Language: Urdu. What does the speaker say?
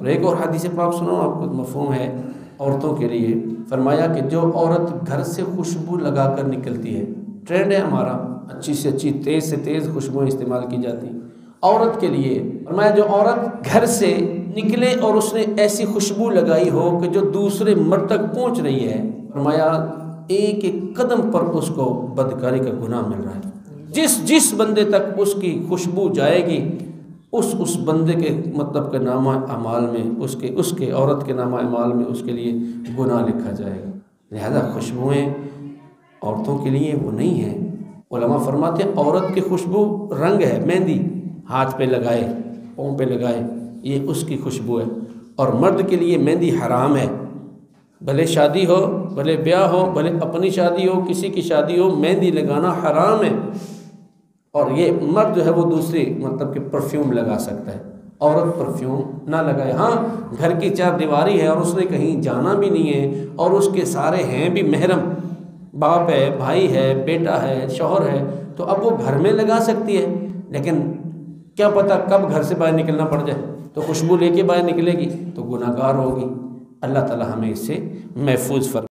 اور ایک اور حدیث پاک سنو آپ کو مفہوم ہے عورتوں کے لیے، فرمایا کہ جو عورت گھر سے خوشبو لگا کر نکلتی ہے، ٹرینڈ ہے ہمارا اچھی سے اچھی تیز سے تیز خوشبوئیں استعمال کی جاتی ہیں عورت کے لیے، فرمایا جو عورت گھر سے نکلے اور اس نے ایسی خوشبو لگائی ہو کہ جو دوسرے مرد تک پہنچ رہی ہے، فرمایا ایک ایک قدم پر اس کو بدکاری کا گناہ مل رہا ہے۔ جس بندے تک اس کی خوشبو جائے گی اس بندے کے مطلب کے نامہ اعمال میں اس کے عورت کے نامہ اعمال میں اس کے لیے گناہ لکھا جائے گا۔ لہذا خوشبوئیں عورتوں کے لیے وہ نہیں ہیں۔ علماء فرماتے ہیں عورت کی خوشبو رنگ ہے، مہندی ہاتھ پہ لگائے، پاؤں پہ لگائے، یہ اس کی خوشبو ہے، اور مرد کے لیے مہندی حرام ہے۔ بھلے شادی ہو، بھلے بیاہ ہو، بھلے اپنی شادی ہو، کسی کی شادی ہو، مہندی لگانا حرام ہے۔ اور یہ مرد جو ہے وہ دوسری مطلب کہ پرفیوم لگا سکتا ہے، عورت پرفیوم نہ لگائے۔ ہاں گھر کی چار دیواری ہے اور اس نے کہیں جانا بھی نہیں ہے اور اس کے سارے ہیں بھی محرم، باپ ہے، بھائی ہے، بیٹا ہے، شوہر ہے، تو اب وہ گھر میں لگا سکتی ہے، لیکن کیا پتہ کب گھر سے باہر نکلنا پڑ جائے تو خوشبو لے کے باہر نکلے گی تو گناہ گار ہوگی۔ اللہ تعالی ہمیں اس سے محفوظ فرمائے۔